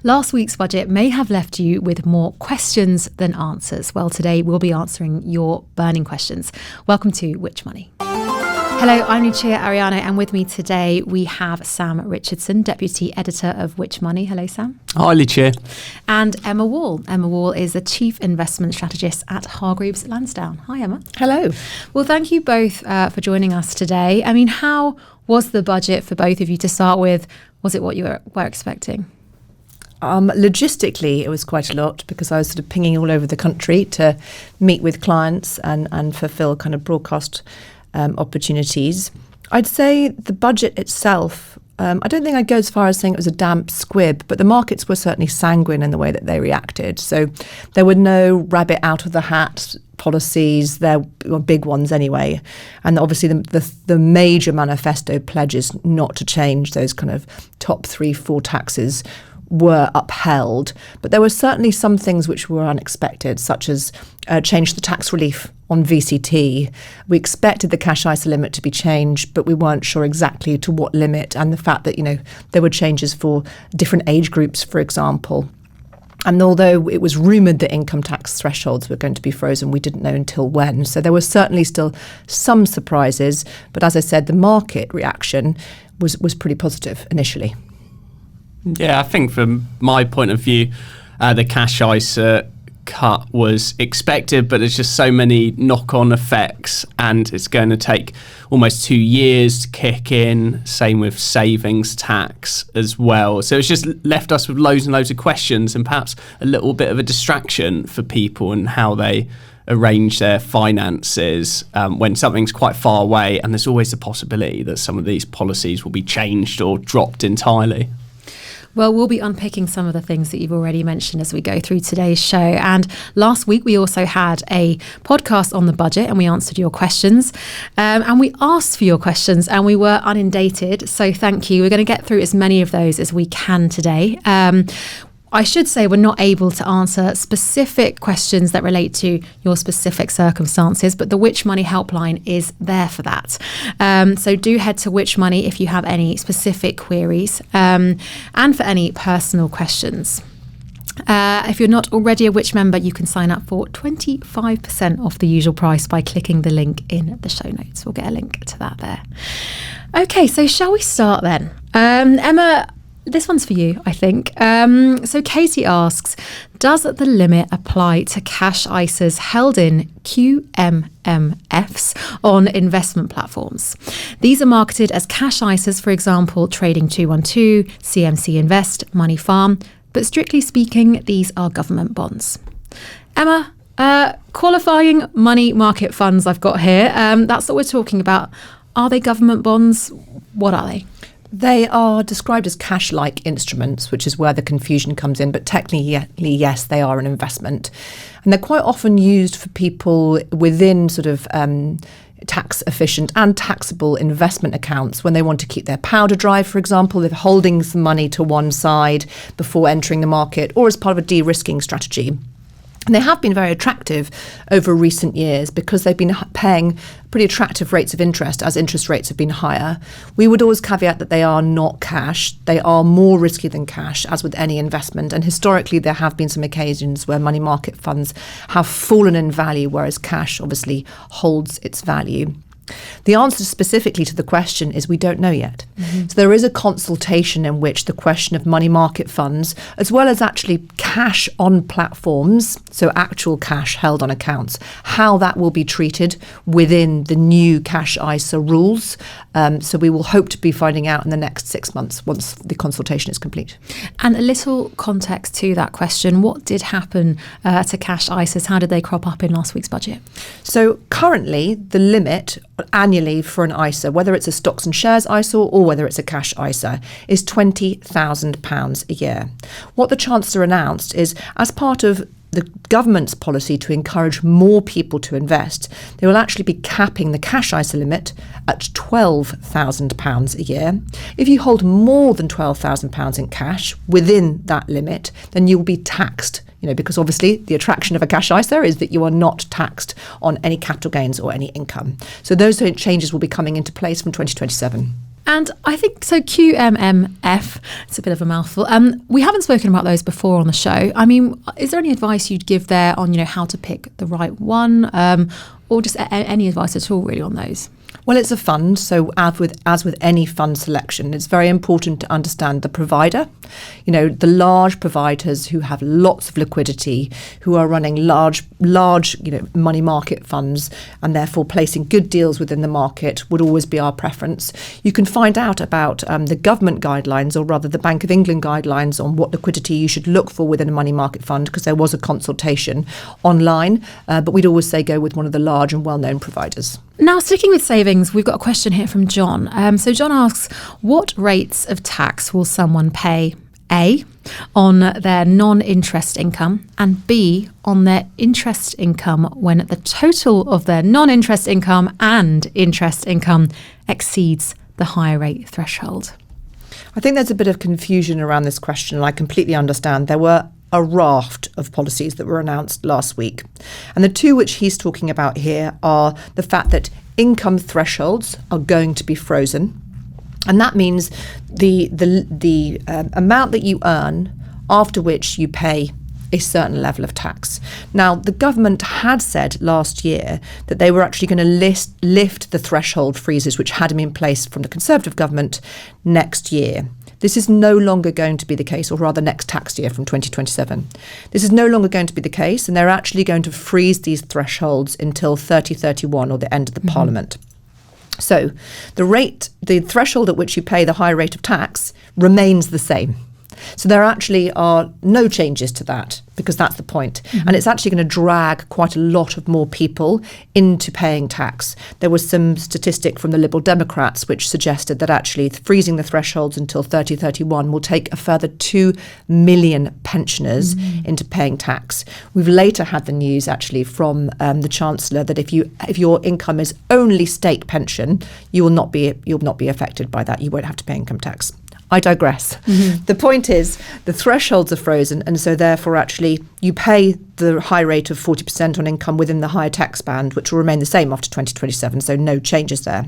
Last week's budget may have left you with more questions than answers. Well, today we'll be answering your burning questions. Welcome to Which Money? Hello, I'm Lucia Ariano, and with me today we have Sam Richardson, Deputy Editor of Which Money. Hello, Sam. Hi, Lucia. And Emma Wall. Emma Wall is the Chief Investment Strategist at Hargreaves Lansdown. Hi, Emma. Hello. Well, thank you both for joining us today. I mean, how was the budget for both of you to start with? Was it what you were expecting? Logistically, it was quite a lot because I was sort of pinging all over the country to meet with clients and fulfill kind of broadcast opportunities. I'd say the budget itself, I don't think I'd go as far as saying it was a damp squib, but the markets were certainly sanguine in the way that they reacted. So there were no rabbit out of the hat policies. There were big ones anyway. And obviously the major manifesto pledges not to change those kind of top 3-4 taxes were upheld, but there were certainly some things which were unexpected, such as change the tax relief on VCT. We expected the cash ISA limit to be changed, but we weren't sure exactly to what limit, and the fact that, there were changes for different age groups, for example. And although it was rumoured that income tax thresholds were going to be frozen, we didn't know until when. So there were certainly still some surprises, but as I said, the market reaction was pretty positive initially. Yeah, I think from my point of view, the cash ISA cut was expected, but there's just so many knock-on effects, and it's going to take almost 2 years to kick in. Same with savings tax as well. So it's just left us with loads and loads of questions, and perhaps a little bit of a distraction for people and how they arrange their finances when something's quite far away, and there's always the possibility that some of these policies will be changed or dropped entirely. Well, we'll be unpicking some of the things that you've already mentioned as we go through today's show. And last week, we also had a podcast on the budget and we answered your questions. And we asked for your questions and we were inundated. So thank you. We're going to get through as many of those as we can today. I should say we're not able to answer specific questions that relate to your specific circumstances, but the Which Money helpline is there for that. So do head to Which Money if you have any specific queries and for any personal questions. If you're not already a Which member, you can sign up for 25% off the usual price by clicking the link in the show notes. We'll get a link to that there. Okay, so shall we start then? Emma, this one's for you, I think. So Katie asks, does the limit apply to cash ISAs held in QMMFs on investment platforms? These are marketed as cash ISAs, for example, Trading 212, CMC Invest, Money Farm, but strictly speaking, these are government bonds. Emma, qualifying money market funds I've got here, that's what we're talking about. Are they government bonds? What are they? They are described as cash-like instruments, which is where the confusion comes in. But technically, yes, they are an investment. And they're quite often used for people within sort of tax-efficient and taxable investment accounts when they want to keep their powder dry, for example. They're holding some money to one side before entering the market or as part of a de-risking strategy. And they have been very attractive over recent years because they've been paying pretty attractive rates of interest as interest rates have been higher. We would always caveat that they are not cash. They are more risky than cash, as with any investment. And historically, there have been some occasions where money market funds have fallen in value, whereas cash obviously holds its value. The answer specifically to the question is we don't know yet. Mm-hmm. So there is a consultation in which the question of money market funds, as well as actually cash on platforms, so actual cash held on accounts, how that will be treated within the new cash ISA rules. So we will hope to be finding out in the next 6 months once the consultation is complete. And a little context to that question. What did happen to cash ISAs? How did they crop up in last week's budget? So currently the limit annually for an ISA, whether it's a stocks and shares ISA or whether it's a cash ISA, is £20,000 a year. What the Chancellor announced is, as part of the government's policy to encourage more people to invest, they will actually be capping the cash ISA limit at £12,000 a year. If you hold more than £12,000 in cash within that limit, then you will be taxed. Because obviously the attraction of a cash ISA is that you are not taxed on any capital gains or any income. So those changes will be coming into place from 2027. And I think so. QMMF, it's a bit of a mouthful. We haven't spoken about those before on the show. I mean, is there any advice you'd give there on, how to pick the right one, or just any advice at all really on those? Well, it's a fund, so as with any fund selection, it's very important to understand the provider. The large providers who have lots of liquidity, who are running large, money market funds, and therefore placing good deals within the market would always be our preference. You can find out about the government guidelines, or rather the Bank of England guidelines, on what liquidity you should look for within a money market fund, because there was a consultation online, but we'd always say go with one of the large and well-known providers. Now, sticking with savings, we've got a question here from John. So John asks, what rates of tax will someone pay, A, on their non-interest income, and B, on their interest income when the total of their non-interest income and interest income exceeds the higher rate threshold? I think there's a bit of confusion around this question, and I completely understand. There were a raft of policies that were announced last week. And the two which he's talking about here are the fact that income thresholds are going to be frozen. And that means the amount that you earn after which you pay a certain level of tax. Now, the government had said last year that they were actually going to lift the threshold freezes which had been in place from the Conservative government next year. This is no longer going to be the case, or rather next tax year from 2027. This is no longer going to be the case, and they're actually going to freeze these thresholds until 2031, or the end of the Parliament. So the threshold at which you pay the higher rate of tax remains the same. So there actually are no changes to that, because that's the point. And it's actually going to drag quite a lot of more people into paying tax. There was some statistic from the Liberal Democrats which suggested that actually freezing the thresholds until 2031 will take a further 2 million pensioners into paying tax. We've later had the news actually from the Chancellor that if your income is only state pension, you'll not be affected by that. You won't have to pay income tax. I digress. The point is the thresholds are frozen, and so therefore actually you pay the high rate of 40% on income within the higher tax band, which will remain the same after 2027, so no changes there.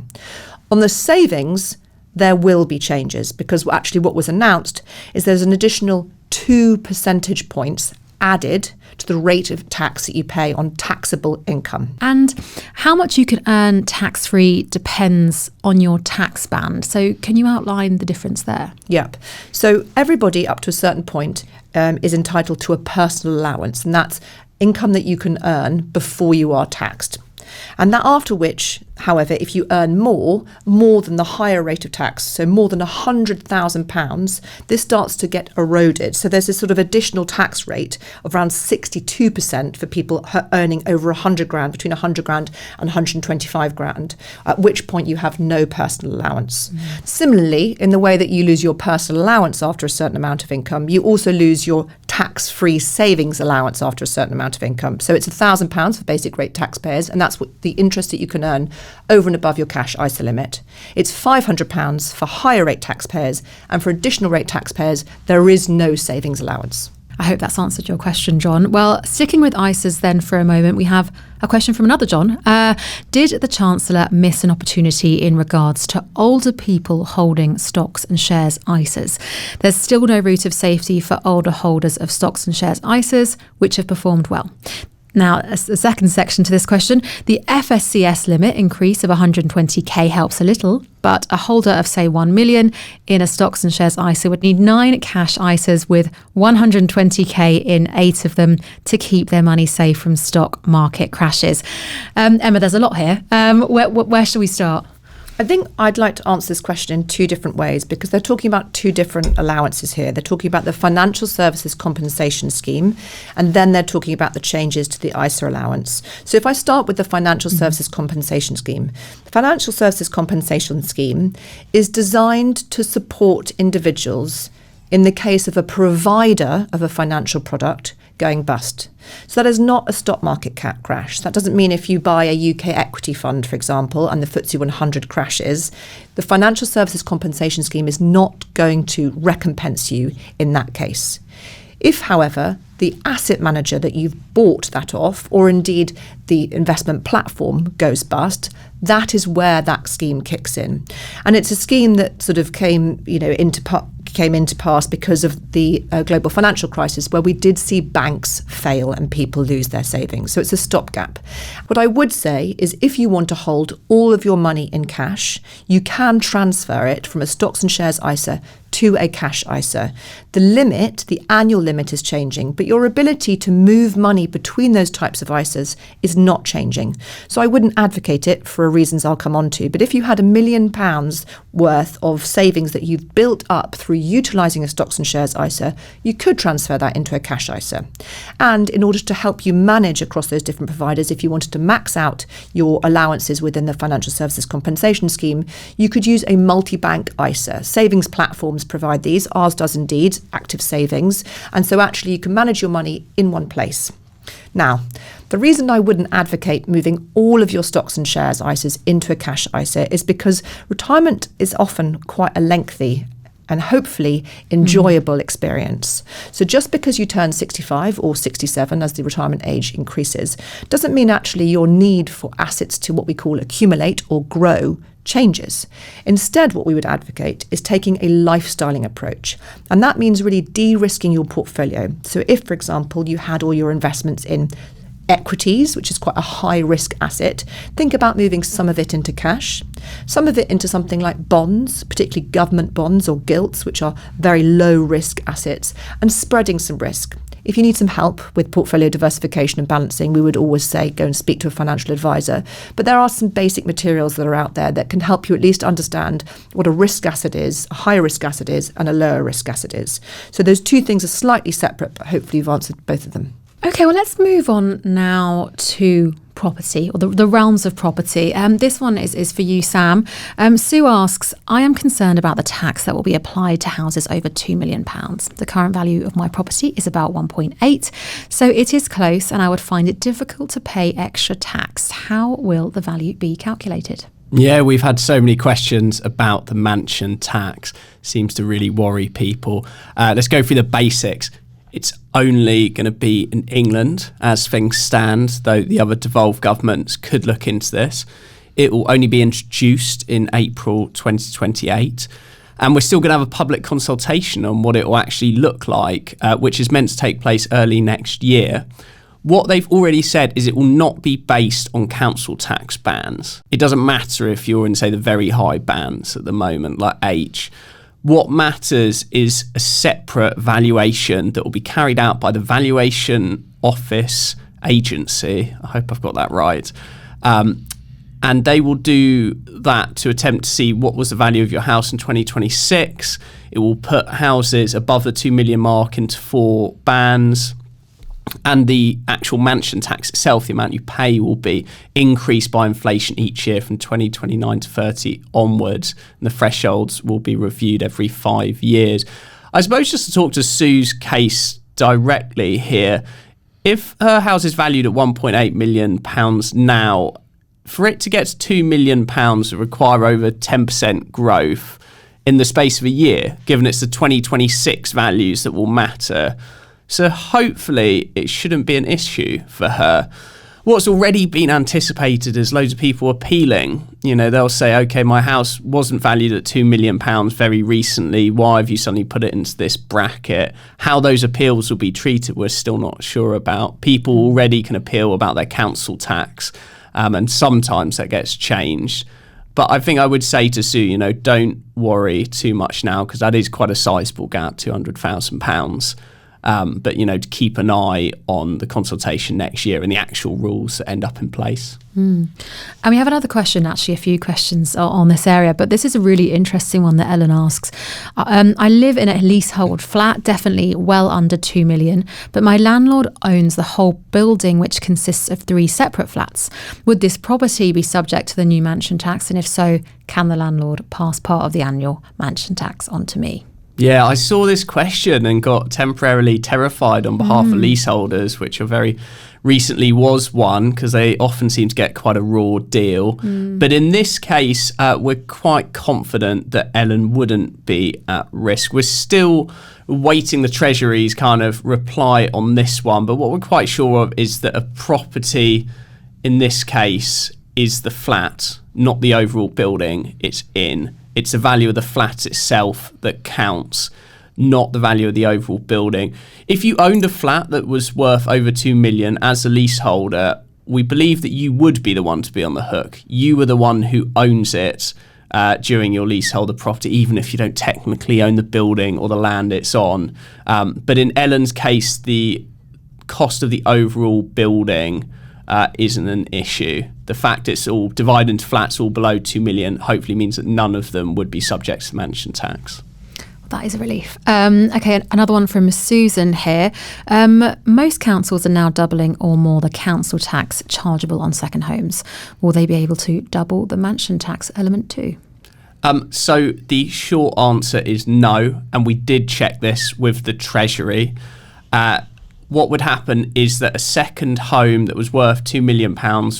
On the savings, there will be changes, because actually what was announced is there's an additional 2 percentage points added to the rate of tax that you pay on taxable income. And how much you can earn tax-free depends on your tax band. So can you outline the difference there? Yep. So everybody up to a certain point is entitled to a personal allowance, and that's income that you can earn before you are taxed. And that after which, however, if you earn more than the higher rate of tax, so more than £100,000, this starts to get eroded. So there's this sort of additional tax rate of around 62% for people earning over 100 grand, between 100 grand and 125 grand, at which point you have no personal allowance. Similarly, in the way that you lose your personal allowance after a certain amount of income, you also lose your tax-free savings allowance after a certain amount of income. So it's £1,000 for basic rate taxpayers, and that's what the interest that you can earn over and above your cash ISA limit. It's £500 for higher rate taxpayers, and for additional rate taxpayers, there is no savings allowance. I hope that's answered your question, John. Well, sticking with ISAs then for a moment, we have a question from another John. Did the Chancellor miss an opportunity in regards to older people holding stocks and shares ISAs? There's still no route of safety for older holders of stocks and shares ISAs, which have performed well. Now, a second section to this question, the FSCS limit increase of 120k helps a little, but a holder of, say, 1 million in a stocks and shares ISA would need 9 cash ISAs with 120k in 8 of them to keep their money safe from stock market crashes. Emma, there's a lot here. Where should we start? I think I'd like to answer this question in 2 different ways, because they're talking about 2 different allowances here. They're talking about the Financial Services Compensation Scheme, and then they're talking about the changes to the ISA allowance. So if I start with the Financial Services Compensation Scheme, the Financial Services Compensation Scheme is designed to support individuals in the case of a provider of a financial product going bust. So that is not a stock market crash. That doesn't mean if you buy a UK equity fund, for example, and the FTSE 100 crashes, the Financial Services Compensation Scheme is not going to recompense you in that case. If, however, the asset manager that you've bought that off, or indeed the investment platform, goes bust, that is where that scheme kicks in. And it's a scheme that sort of came into pass because of the global financial crisis, where we did see banks fail and people lose their savings. So it's a stopgap. What I would say is, if you want to hold all of your money in cash, you can transfer it from a stocks and shares ISA to a cash ISA. The annual limit is changing, but your ability to move money between those types of ISAs is not changing. So I wouldn't advocate it for reasons I'll come on to. But if you had £1 million worth of savings that you've built up through utilising a stocks and shares ISA, you could transfer that into a cash ISA. And in order to help you manage across those different providers, if you wanted to max out your allowances within the Financial Services Compensation Scheme, you could use a multi-bank ISA. Savings platforms provide these. Ours does indeed, Active Savings. And so actually you can manage your money in one place. Now, the reason I wouldn't advocate moving all of your stocks and shares ISAs into a cash ISA is because retirement is often quite a lengthy and hopefully enjoyable experience. So just because you turn 65 or 67 as the retirement age increases, doesn't mean actually your need for assets to what we call accumulate or grow changes. Instead, what we would advocate is taking a lifestyling approach. And that means really de-risking your portfolio. So if, for example, you had all your investments in equities, which is quite a high risk asset, think about moving some of it into cash, some of it into something like bonds, particularly government bonds or gilts, which are very low risk assets, and spreading some risk. If you need some help with portfolio diversification and balancing, we would always say go and speak to a financial advisor. But there are some basic materials that are out there that can help you at least understand what a risk asset is, a higher risk asset is, and a lower risk asset is. So those two things are slightly separate, but hopefully you've answered both of them. Okay, well, let's move on now to property, or the realms of property. This one is for you, Sam. Sue asks, I am concerned about the tax that will be applied to houses over £2 million. The current value of my property is about 1.8, so it is close and I would find it difficult to pay extra tax. How will the value be calculated? Yeah, we've had so many questions about the mansion tax. Seems to really worry people. Let's go through the basics. It's only going to be in England as things stand, though the other devolved governments could look into this. It will only be introduced in April 2028. And we're still going to have a public consultation on what it will actually look like, which is meant to take place early next year. What they've already said is it will not be based on council tax bands. It doesn't matter if you're in, say, the very high bands at the moment, like H. What matters is a separate valuation that will be carried out by the Valuation Office Agency. I hope I've got that right. And they will do that to attempt to see what was the value of your house in 2026. It will put houses above the 2 million mark into 4 bands. And the actual mansion tax itself, the amount you pay, will be increased by inflation each year from 2029 to 30 onwards. And the thresholds will be reviewed every 5 years. I suppose just to talk to Sue's case directly here, if her house is valued at £1.8 million now, for it to get to £2 million would require over 10% growth in the space of a year, given it's the 2026 values that will matter. So hopefully it shouldn't be an issue for her. What's already been anticipated is loads of people appealing. You know, they'll say, okay, my house wasn't valued at £2 million very recently. Why have you suddenly put it into this bracket? How those appeals will be treated, we're still not sure about. People already can appeal about their council tax, and sometimes that gets changed. But I think I would say to Sue, you know, don't worry too much now, because that is quite a sizable gap, £200,000. But, you know, to keep an eye on the consultation next year and the actual rules that end up in place. And we have another question, actually, a few questions on this area, but this is a really interesting one that Ellen asks. I live in a leasehold flat, definitely well under 2 million, but my landlord owns the whole building, which consists of 3 separate flats. Would this property be subject to the new mansion tax? And if so, can the landlord pass part of the annual mansion tax on to me? Yeah, I saw this question and got temporarily terrified on behalf of leaseholders, which are very recently was one, because they often seem to get quite a raw deal. But in this case, we're quite confident that Ellen wouldn't be at risk. We're still waiting the Treasury's kind of reply on this one, but what we're quite sure of is that a property in this case is the flat, not the overall building it's in. It's the value of the flat itself that counts, not the value of the overall building. If you owned a flat that was worth over 2 million as a leaseholder, we believe that you would be the one to be on the hook. You were the one who owns it during your leaseholder property, even if you don't technically own the building or the land it's on. But in Ellen's case, the cost of the overall building isn't an issue. The fact it's all divided into flats all below 2 million hopefully means that none of them would be subject to mansion tax. That is a relief. Okay, another one from Susan here. Most councils are now doubling or more the council tax chargeable on second homes. Will they be able to double the mansion tax element too? So the short answer is no, and we did check this with the Treasury. What would happen is that a second home that was worth £2 million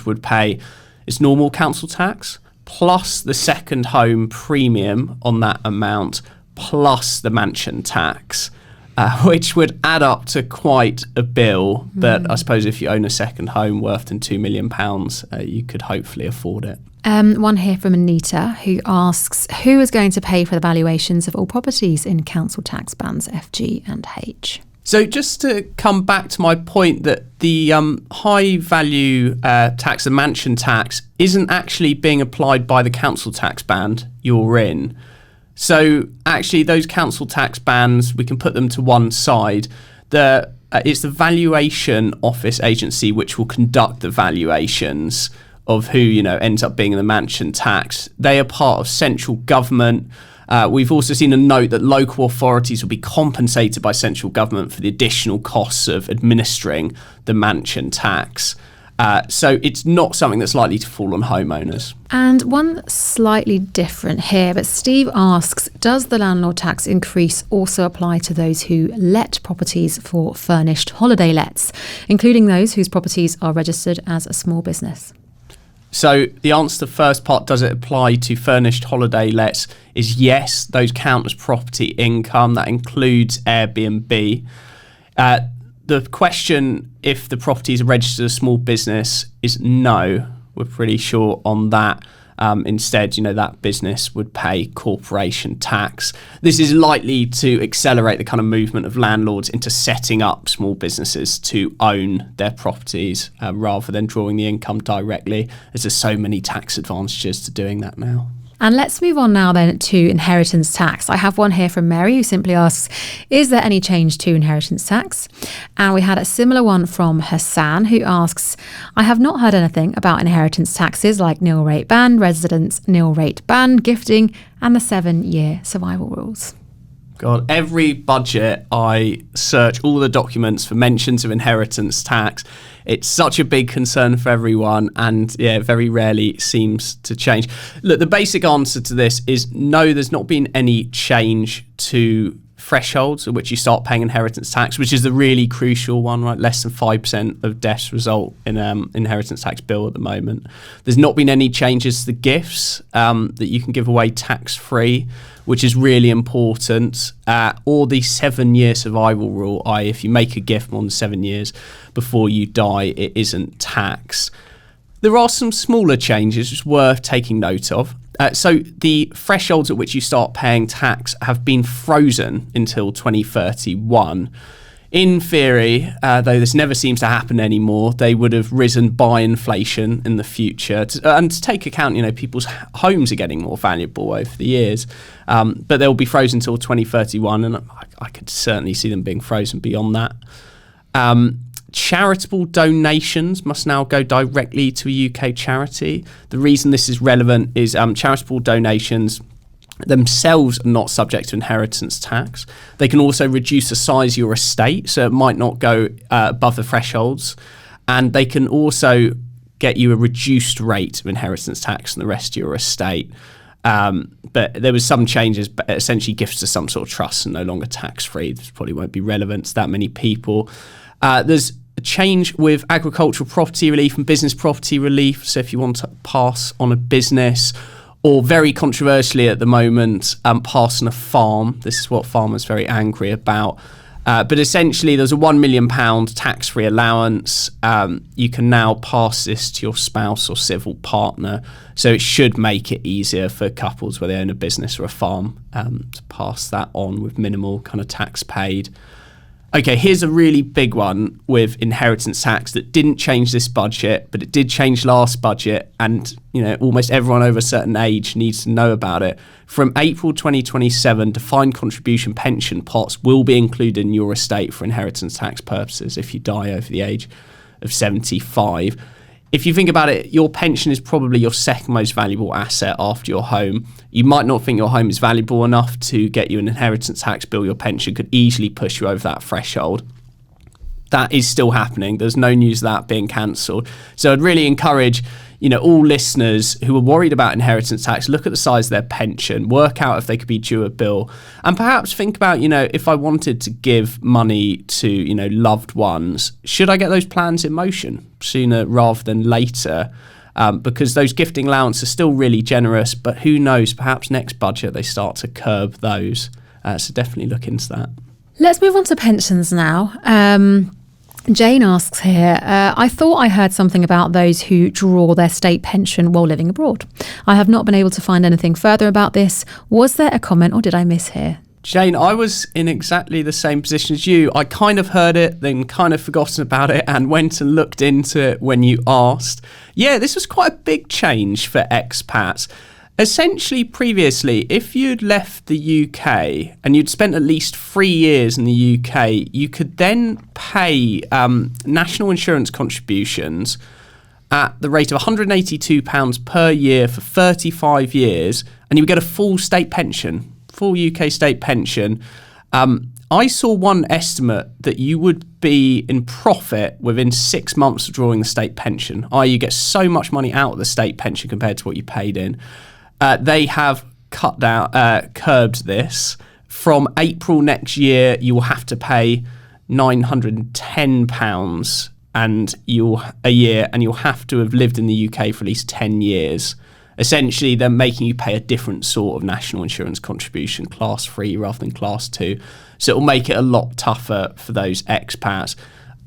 would pay its normal council tax, plus the second home premium on that amount, plus the mansion tax, which would add up to quite a bill. But I suppose if you own a second home worth than £2 million, you could hopefully afford it. One here from Anita, who asks, who is going to pay for the valuations of all properties in council tax bands F, G and H? So just to come back to my point that the high value tax, the mansion tax, isn't actually being applied by the council tax band you're in. So actually those council tax bands, we can put them to one side. It's the valuation office agency which will conduct the valuations of who ends up being in the mansion tax. They are part of central government. We've also seen a note that local authorities will be compensated by central government for the additional costs of administering the mansion tax. So it's not something that's likely to fall on homeowners. And one slightly different here, but Steve asks, does the landlord tax increase also apply to those who let properties for furnished holiday lets, including those whose properties are registered as a small business? So the answer to the first part, does it apply to furnished holiday lets, is yes. Those count as property income. That includes Airbnb. The question, if the property is registered as a small business, is no. We're pretty sure on that. Instead, that business would pay corporation tax. This is likely to accelerate the kind of movement of landlords into setting up small businesses to own their properties rather than drawing the income directly, as there's so many tax advantages to doing that now. And let's move on now then to inheritance tax. I have one here from Mary, who simply asks, is there any change to inheritance tax? And we had a similar one from Hassan, who asks, I have not heard anything about inheritance taxes like nil rate ban, residence nil rate ban, gifting, and the 7-year survival rules. God, every budget I search all the documents for mentions of inheritance tax. It's such a big concern for everyone, and very rarely seems to change. Look, the basic answer to this is no, there's not been any change to thresholds at which you start paying inheritance tax, which is the really crucial one, right? Less than 5% of deaths result in inheritance tax bill at the moment. There's not been any changes to the gifts that you can give away tax-free, which is really important, or the 7-year survival rule, i.e. if you make a gift more than 7 years before you die, it isn't taxed. There are some smaller changes which is worth taking note of. So the thresholds at which you start paying tax have been frozen until 2031. In theory, though this never seems to happen anymore, they would have risen by inflation in the future. And to take account, people's homes are getting more valuable over the years. But they'll be frozen until 2031, and I could certainly see them being frozen beyond that. Charitable donations must now go directly to a UK charity. The reason this is relevant is charitable donations themselves are not subject to inheritance tax. They can also reduce the size of your estate, so it might not go above the thresholds. And they can also get you a reduced rate of inheritance tax on the rest of your estate. But there was some changes, but essentially gifts to some sort of trust and no longer tax-free. This probably won't be relevant to that many people. There's a change with agricultural property relief and business property relief. So if you want to pass on a business, or very controversially at the moment, pass on a farm. This is what farmers are very angry about. But essentially, there's a £1 million tax-free allowance. You can now pass this to your spouse or civil partner. So it should make it easier for couples where they own a business or a farm to pass that on with minimal kind of tax paid. Okay, here's a really big one with inheritance tax that didn't change this budget, but it did change last budget, and almost everyone over a certain age needs to know about it. From April 2027, defined contribution pension pots will be included in your estate for inheritance tax purposes if you die over the age of 75. If you think about it, your pension is probably your second most valuable asset after your home. You might not think your home is valuable enough to get you an inheritance tax bill. Your pension could easily push you over that threshold. That is still happening. There's no news of that being cancelled. So I'd really encourage all listeners who are worried about inheritance tax, look at the size of their pension, work out if they could be due a bill, and perhaps think about, if I wanted to give money to, loved ones, should I get those plans in motion sooner rather than later? Because those gifting allowances are still really generous, but who knows, perhaps next budget they start to curb those. So definitely look into that. Let's move on to pensions now. Jane asks here, I thought I heard something about those who draw their state pension while living abroad. I have not been able to find anything further about this. Was there a comment or did I mishear? Jane, I was in exactly the same position as you. I kind of heard it, then kind of forgotten about it and went and looked into it when you asked. Yeah, this was quite a big change for expats. Essentially, previously, if you'd left the UK and you'd spent at least 3 years in the UK, you could then pay national insurance contributions at the rate of £182 per year for 35 years, and you would get a full state pension, full UK state pension. I saw one estimate that you would be in profit within 6 months of drawing the state pension, i.e. you get so much money out of the state pension compared to what you paid in. They have curbed this. From April next year, you will have to pay £910 a year, and you'll have to have lived in the UK for at least 10 years. Essentially, they're making you pay a different sort of national insurance contribution, class 3 rather than class 2. So it will make it a lot tougher for those expats.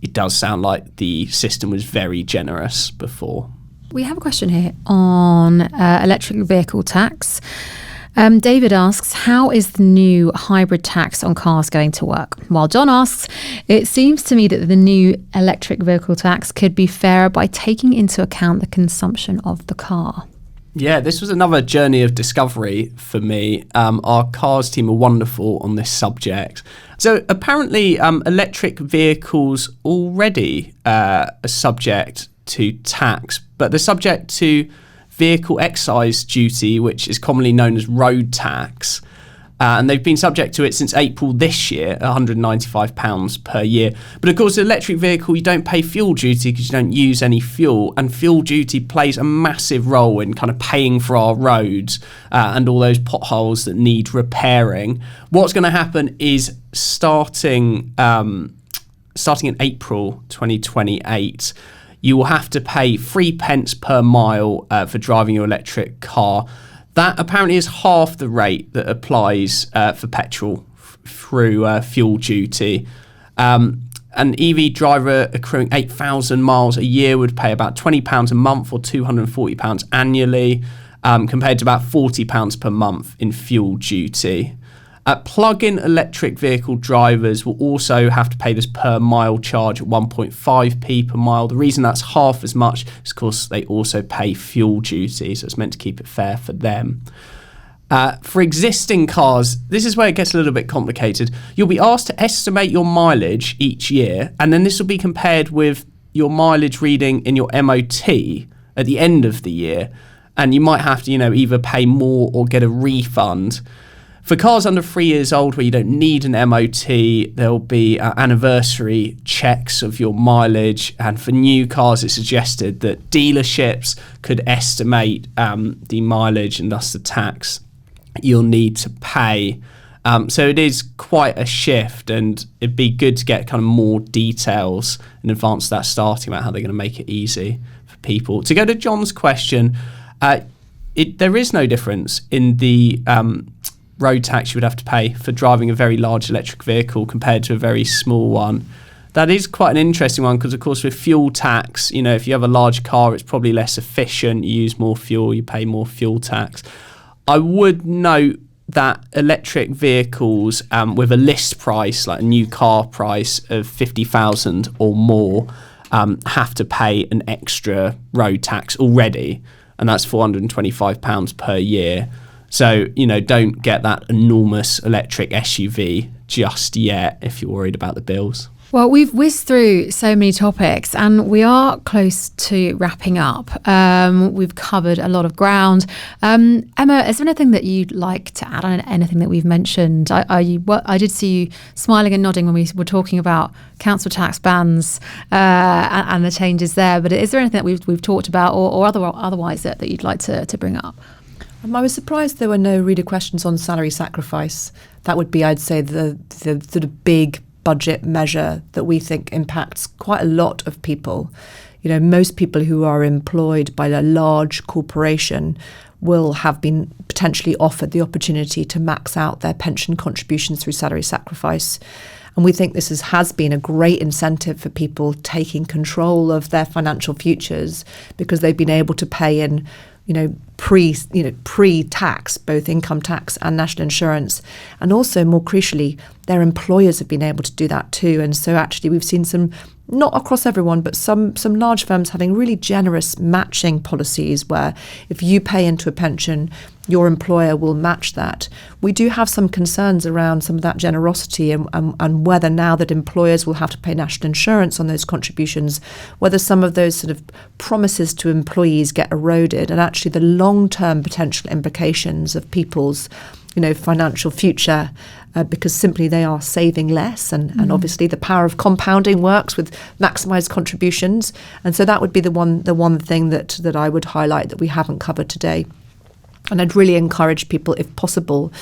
It does sound like the system was very generous before. We have a question here on electric vehicle tax. David asks, how is the new hybrid tax on cars going to work? While John asks, it seems to me that the new electric vehicle tax could be fairer by taking into account the consumption of the car. Yeah, this was another journey of discovery for me. Our cars team are wonderful on this subject. So apparently electric vehicles already are subject to tax, but they're subject to vehicle excise duty, which is commonly known as road tax. And they've been subject to it since April this year, £195 per year. But of course, the electric vehicle, you don't pay fuel duty because you don't use any fuel. And fuel duty plays a massive role in kind of paying for our roads and all those potholes that need repairing. What's going to happen is starting in April 2028, you will have to pay 3p per mile for driving your electric car. That apparently is half the rate that applies for petrol through fuel duty. An EV driver accruing 8,000 miles a year would pay about £20 a month or £240 annually, compared to about £40 per month in fuel duty. Plug-in electric vehicle drivers will also have to pay this per mile charge at 1.5p per mile. The reason that's half as much is, of course, they also pay fuel duty, so it's meant to keep it fair for them. For existing cars, this is where it gets a little bit complicated. You'll be asked to estimate your mileage each year, and then this will be compared with your mileage reading in your MOT at the end of the year, and you might have to, either pay more or get a refund. For cars under 3 years old where you don't need an MOT, there'll be anniversary checks of your mileage. And for new cars, it's suggested that dealerships could estimate the mileage and thus the tax you'll need to pay. So it is quite a shift, and it'd be good to get kind of more details in advance of that starting about how they're going to make it easy for people. To go to John's question, there is no difference in the road tax you would have to pay for driving a very large electric vehicle compared to a very small one. That is quite an interesting one because, of course, with fuel tax, if you have a large car, it's probably less efficient. You use more fuel, you pay more fuel tax. I would note that electric vehicles with a list price, like a new car price of 50,000 or more, have to pay an extra road tax already, and that's £425 per year. So, don't get that enormous electric SUV just yet if you're worried about the bills. Well, we've whizzed through so many topics and we are close to wrapping up. We've covered a lot of ground. Emma, is there anything that you'd like to add on anything that we've mentioned? I did see you smiling and nodding when we were talking about council tax bans and the changes there. But is there anything that we've talked about or otherwise that you'd like to bring up? I was surprised there were no reader questions on salary sacrifice. That would be, I'd say, the sort of big budget measure that we think impacts quite a lot of people. Most people who are employed by a large corporation will have been potentially offered the opportunity to max out their pension contributions through salary sacrifice. And we think this has been a great incentive for people taking control of their financial futures because they've been able to pay in pre-tax, both income tax and national insurance. And also, more crucially, their employers have been able to do that too. And so actually we've seen some, not across everyone, but some large firms having really generous matching policies where if you pay into a pension, your employer will match that. We do have some concerns around some of that generosity and whether now that employers will have to pay national insurance on those contributions, whether some of those sort of promises to employees get eroded and actually the long-term potential implications of people's financial future because simply they are saving less and obviously the power of compounding works with maximised contributions. And so that would be the one thing that I would highlight that we haven't covered today. And I'd really encourage people, if possible,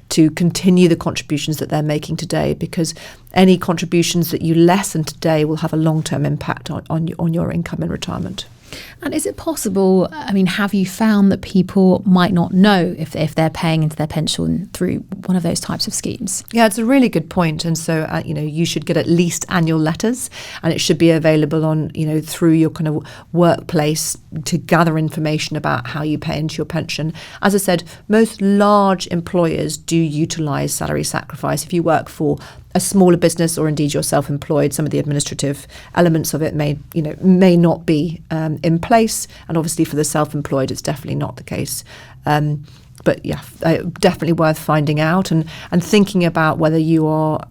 to continue the contributions that they're making today, because any contributions that you lessen today will have a long-term impact on your income in retirement. And is it possible, have you found that people might not know if they're paying into their pension through one of those types of schemes? Yeah, it's a really good point. And so, you should get at least annual letters, and it should be available on, through your kind of workplace to gather information about how you pay into your pension. As I said, most large employers do utilise salary sacrifice. If you work for a smaller business or indeed you're self-employed, some of the administrative elements of it may not be in place. And obviously for the self-employed, it's definitely not the case. But yeah, definitely worth finding out and thinking about whether you are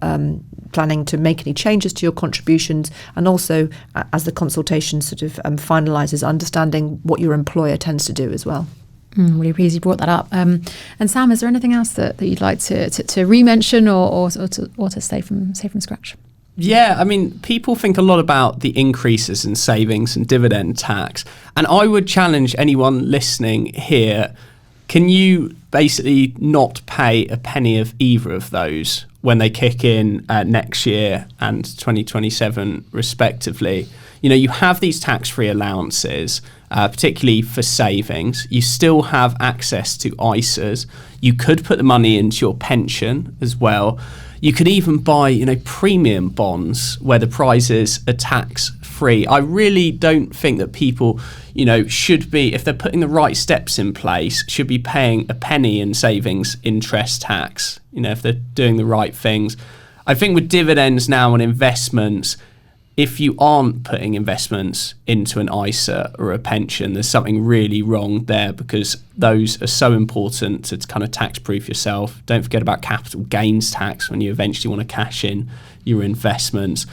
planning to make any changes to your contributions, and also as the consultation sort of finalises, understanding what your employer tends to do as well. Really pleased you brought that up. And Sam, is there anything else that you'd like to re-mention or to say from scratch? Yeah, people think a lot about the increases in savings and dividend tax. And I would challenge anyone listening here, can you basically not pay a penny of either of those when they kick in next year and 2027 respectively? You have these tax-free allowances, particularly for savings. You still have access to ISAs. You could put the money into your pension as well. You could even buy, premium bonds where the prizes are tax-free. I really don't think that people, should be, if they're putting the right steps in place, should be paying a penny in savings interest tax, if they're doing the right things. I think with dividends now and investments, if you aren't putting investments into an ISA or a pension, there's something really wrong there, because those are so important to kind of tax-proof yourself. Don't forget about capital gains tax when you eventually want to cash in your investments.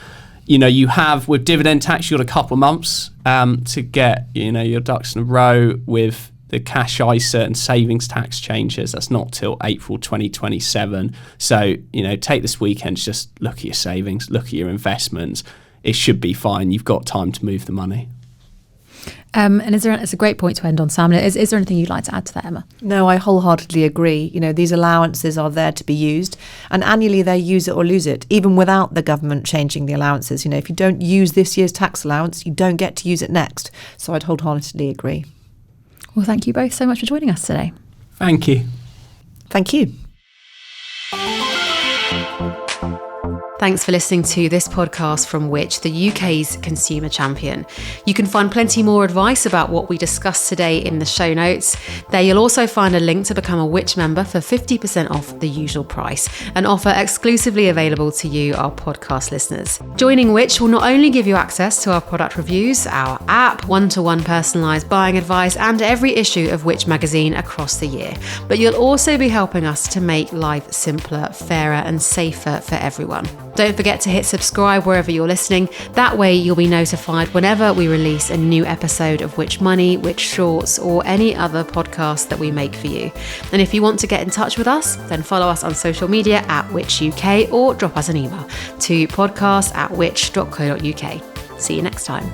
You have, with dividend tax, you've got a couple of months to get, your ducks in a row. With the cash ISA and savings tax changes, that's not till April 2027. So, take this weekend, just look at your savings, look at your investments. It should be fine. You've got time to move the money. And it's a great point to end on, Sam. Is there anything you'd like to add to that, Emma? No, I wholeheartedly agree. These allowances are there to be used, and annually they use it or lose it, even without the government changing the allowances. If you don't use this year's tax allowance, you don't get to use it next. So I'd wholeheartedly agree. Well, thank you both so much for joining us today. Thank you. Thank you. Thanks for listening to this podcast from Which, the UK's consumer champion. You can find plenty more advice about what we discussed today in the show notes. There you'll also find a link to become a Which member for 50% off the usual price, an offer exclusively available to you, our podcast listeners. Joining Which will not only give you access to our product reviews, our app, one-to-one personalised buying advice, and every issue of Which magazine across the year, but you'll also be helping us to make life simpler, fairer and safer for everyone. Don't forget to hit subscribe wherever you're listening. That way you'll be notified whenever we release a new episode of Which Money, Which Shorts, or any other podcast that we make for you. And if you want to get in touch with us, then follow us on social media at Which UK or drop us an email to podcast@which.co.uk. See you next time.